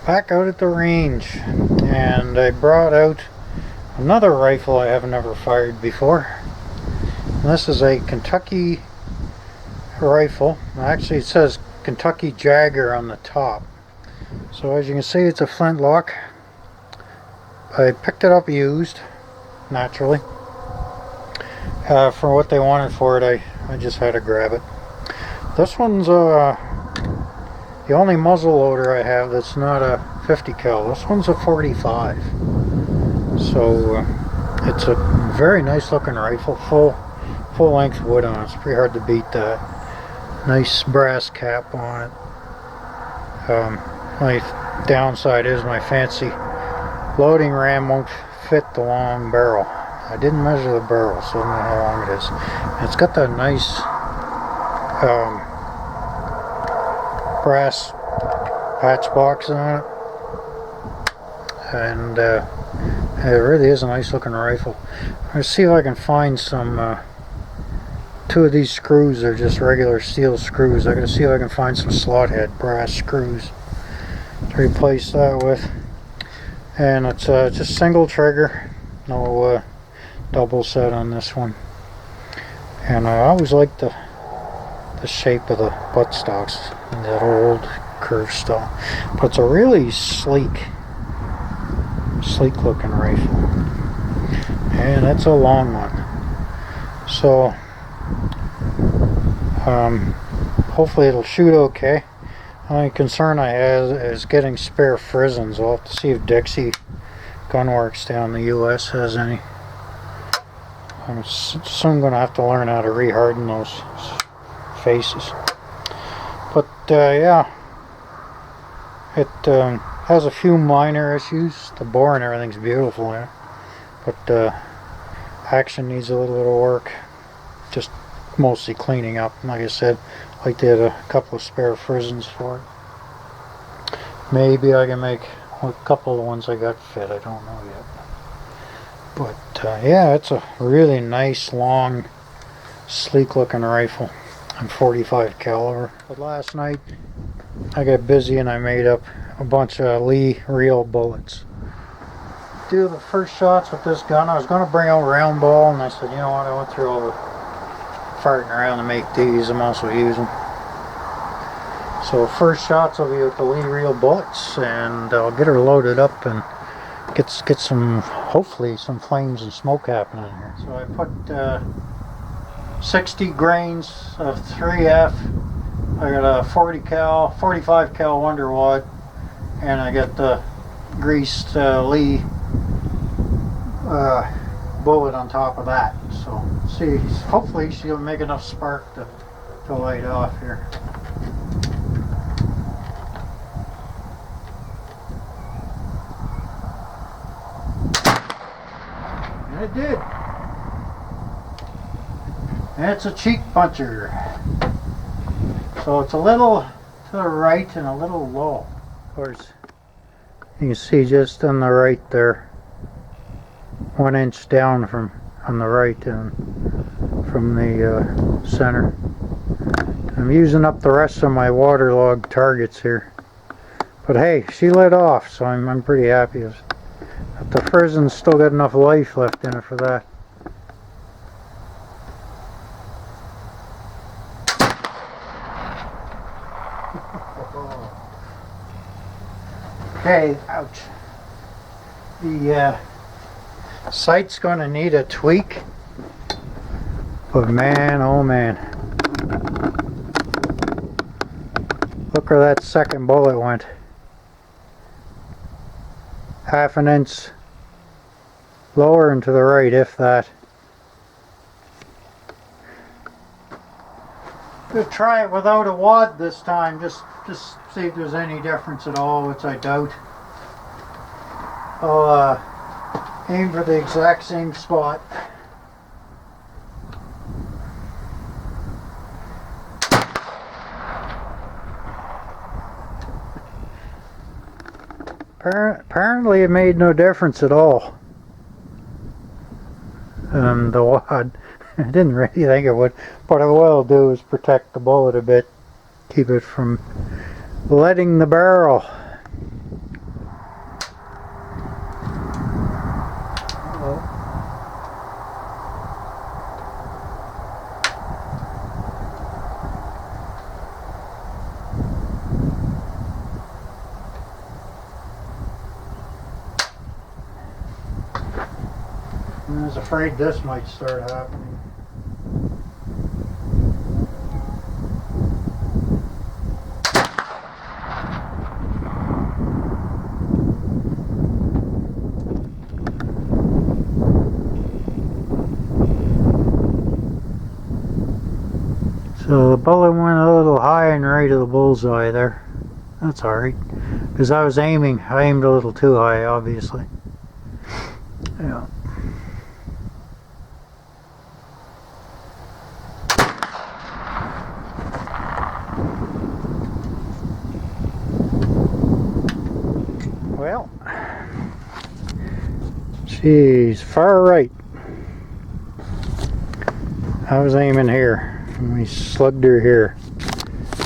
Back out at the range, and I brought out another rifle I have never fired before. And this is a Kentucky rifle. Actually, it says Kentucky Jagger on the top. So as you can see, it's a Flintlock. I picked it up used, naturally. For what they wanted for it, I just had to grab it. This one's the only muzzle loader I have that's not a 50 cal. This one's a 45. So it's a very nice looking rifle, full length wood on it. It's pretty hard to beat that. Nice brass cap on it. My downside is my fancy loading ram won't fit the long barrel. I didn't measure the barrel, so I don't know how long it is. And it's got that nice brass patch box on it, and it really is a nice looking rifle. Let's see if I can find some two of these screws are just regular steel screws. I gotta see if I can find some slot head brass screws to replace that with. And it's just single trigger, no double set on this one. And I always like the shape of the buttstocks in that old curved style. But it's a really sleek looking rifle, and it's a long one. So hopefully it'll shoot okay. The only concern I have is getting spare frizzins. I'll have to see if Dixie Gunworks down in the US has any. I'm soon going to have to learn how to reharden those faces. But yeah, it has a few minor issues. The bore and everything's beautiful in it, but action needs a little bit of work. Just mostly cleaning up. And like I said, I'd like to get a couple of spare frizzins for it. Maybe I can make a couple of the ones I got fit. I don't know yet. But yeah, it's a really nice, long, sleek looking rifle. I'm 45 caliber. But last night I got busy and I made up a bunch of LEE R.E.A.L bullets. Do the first shots with this gun. I was going to bring out round ball, and I said, you know what, I went through all the farting around to make these. I'm also using. So first shots will be with the LEE R.E.A.L bullets, and I'll get her loaded up and get some, hopefully some flames and smoke happening here. So I put 60 grains of 3F. I got a 45 cal Wonder Wad, and I got the greased LEE bullet on top of that. So see, hopefully she'll make enough spark to light off here. And it did. And it's a cheek puncher. So it's a little to the right and a little low. Of course, you can see just on the right there, 1 inch down from on the right and from the center. I'm using up the rest of my waterlogged targets here. But hey, she lit off, so I'm pretty happy. But the frizzin's still got enough life left in it for that. Okay, ouch. The sight's going to need a tweak, but man, oh man. Look where that second bullet went. Half an inch lower and to the right, if that. We'll try it without a wad this time, just see if there's any difference at all, which I doubt. I'll aim for the exact same spot. Apparently it made no difference at all. The wad, I didn't really think it would. What I will do is protect the bullet a bit, keep it from letting the barrel. was afraid this might start happening. So the bullet went a little high and right of the bullseye there. That's alright. Because I aimed a little too high, obviously. Yeah. Well, she's far right. I was aiming here. And we slugged her here.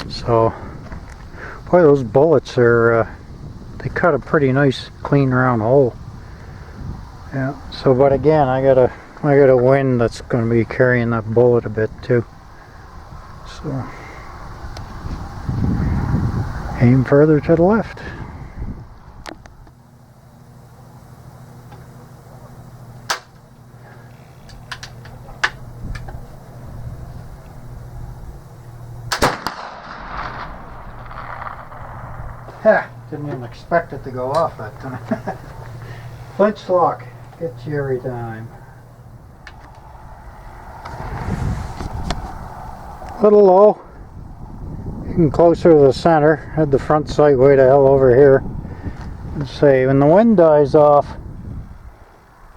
So, boy, those bullets are, they cut a pretty nice, clean, round hole. Yeah. So, but again, I got a wind that's going to be carrying that bullet a bit too. So, aim further to the left. Ha! Didn't even expect it to go off that time. Flintlock gets you every time. A little low. Getting closer to the center. Had the front sight way to hell over here. Let's see, when the wind dies off,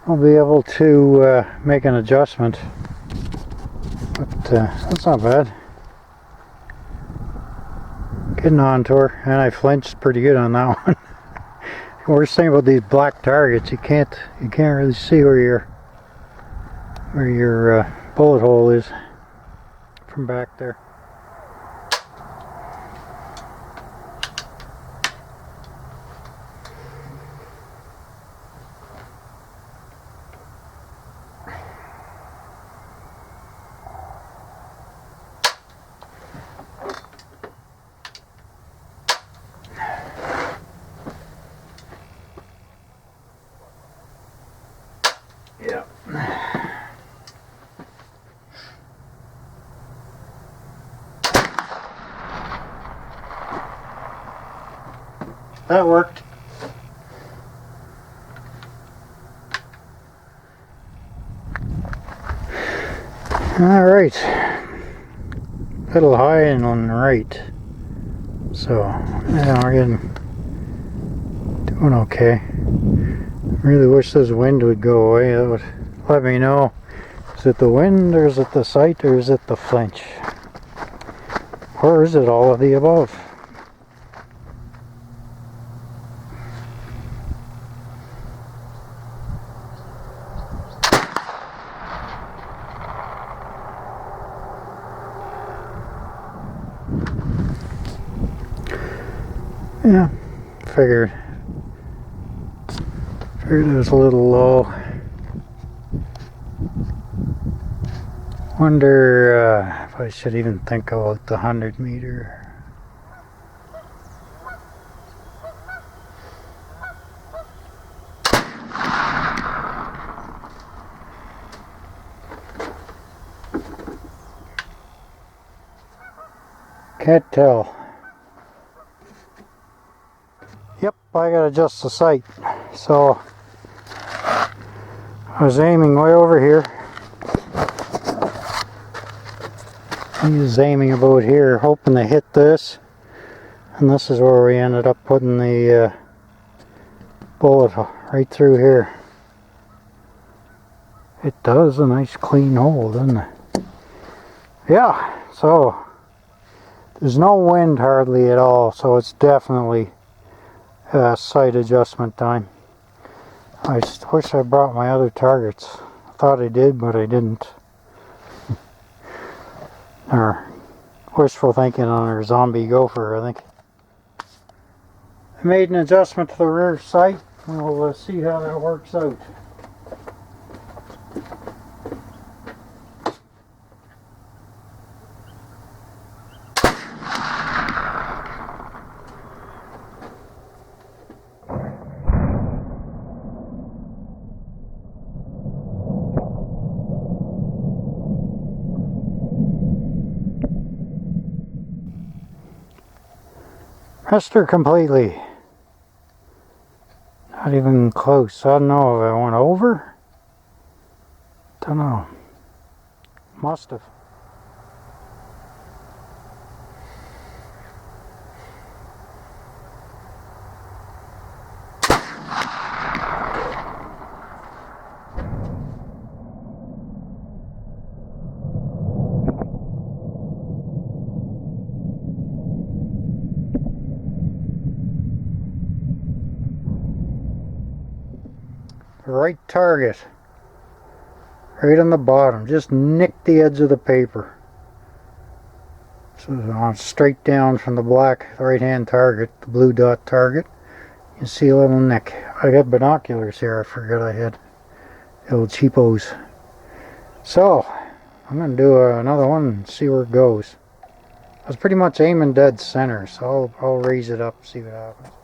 I'll be able to make an adjustment. But that's not bad. Getting on to her, and I flinched pretty good on that one. Worst thing about these black targets, you can't really see where your bullet hole is from back there. Yeah. That worked. All right. A little high and on the right. So, yeah, we're doing okay. Really wish this wind would go away. That would let me know, is it the wind, or is it the sight, or is it the flinch, or is it all of the above? Yeah, figured it was a little low. Wonder if I should even think about the 100-meter. Can't tell. Yep, I gotta adjust the sight. So I was aiming way over here. He was aiming about here, hoping to hit this. And this is where we ended up putting the bullet right through here. It does a nice clean hole, doesn't it? Yeah, so there's no wind hardly at all, so it's definitely sight adjustment time. I just wish I brought my other targets. I thought I did, but I didn't. Or wishful thinking on our zombie gopher, I think. I made an adjustment to the rear sight. We'll see how that works out. Missed her completely. Not even close. I don't know if I went over. Don't know. Must have. Right target. Right on the bottom. Just nicked the edge of the paper. So on straight down from the black right hand target, the blue dot target, you see a little nick. I got binoculars here, I forgot I had. The old cheapos. So I'm going to do another one and see where it goes. I was pretty much aiming dead center, so I'll raise it up and see what happens.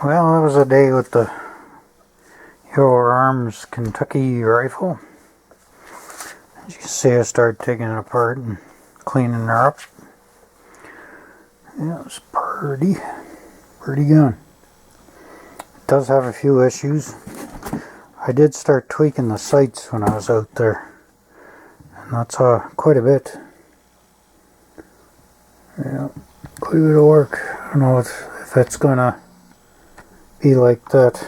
Well, that was a day with the Euroarms Kentucky rifle. As you can see, I started taking it apart and cleaning her up. Yeah, it's pretty gun. It does have a few issues. I did start tweaking the sights when I was out there, and that's quite a bit. Yeah, quite a bit of work. I don't know if it's gonna be like that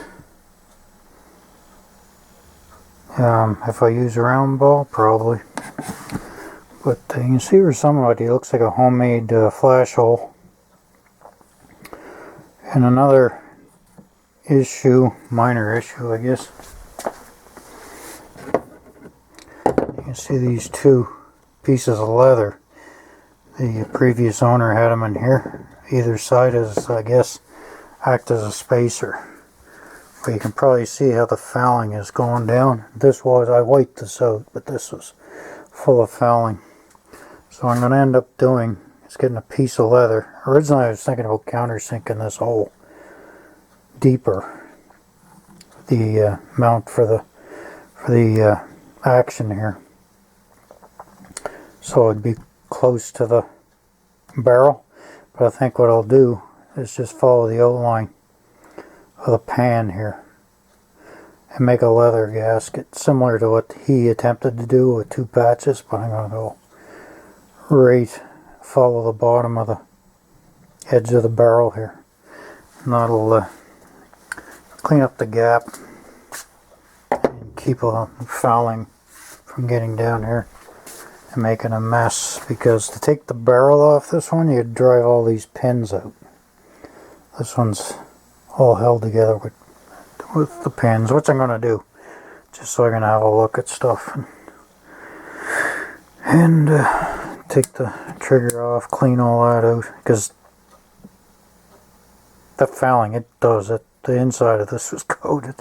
if I use a round ball, probably. But you can see where somebody looks like a homemade flash hole. And another issue, minor issue I guess, you can see these two pieces of leather. The previous owner had them in here. Either side is, I guess, act as a spacer. But you can probably see how the fouling is going down. This was, I wiped this out, but this was full of fouling. So what I'm going to end up doing is getting a piece of leather. Originally I was thinking about countersinking this hole deeper. The mount for the action here. So it'd be close to the barrel. But I think what I'll do is just follow the outline of the pan here and make a leather gasket similar to what he attempted to do with two patches, but I'm going to go right, follow the bottom of the edge of the barrel here, and that'll clean up the gap and keep fouling from getting down here and making a mess. Because to take the barrel off this one, you'd drive all these pins out. This one's all held together with the pins, which I'm going to do just so I can have a look at stuff and take the trigger off, clean all that out, because that fouling, it does it. The inside of this was coated.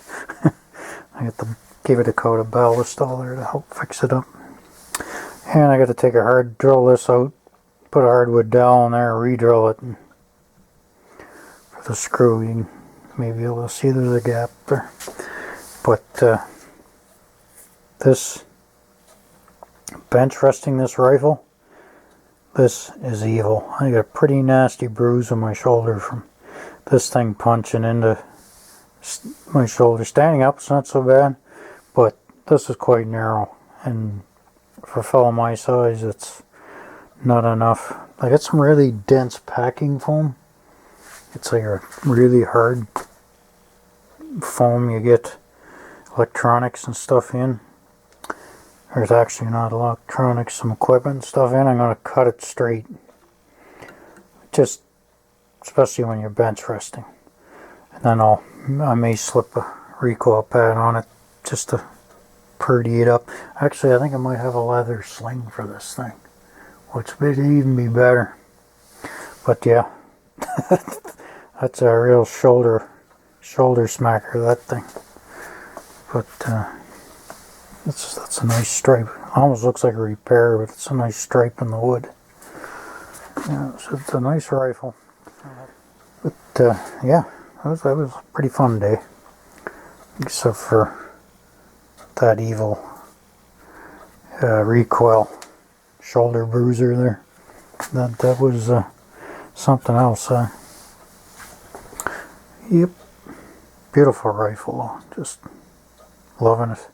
I got to give it a coat of ballast all there to help fix it up. And I got to take a hard drill this out, put a hardwood dowel in there, re-drill it, and with a screw. You may be able to see there's a gap there. But this bench resting this rifle, this is evil. I got a pretty nasty bruise on my shoulder from this thing punching into my shoulder. Standing up, it's not so bad, but this is quite narrow, and for a fellow my size, it's not enough. I got some really dense packing foam. It's like a really hard foam you get electronics and stuff in. There's actually not electronics, some equipment and stuff in. I'm going to cut it straight. Just, especially when you're bench resting. And then I may slip a recoil pad on it just to purdy it up. Actually, I think I might have a leather sling for this thing, which would even be better. But yeah, that's a real shoulder smacker, that thing. But that's a nice stripe. Almost looks like a repair, but it's a nice stripe in the wood. Yeah, so it's a nice rifle. But yeah, that was a pretty fun day, except for that evil recoil shoulder bruiser there. That was something else. Yep, beautiful rifle, just loving it.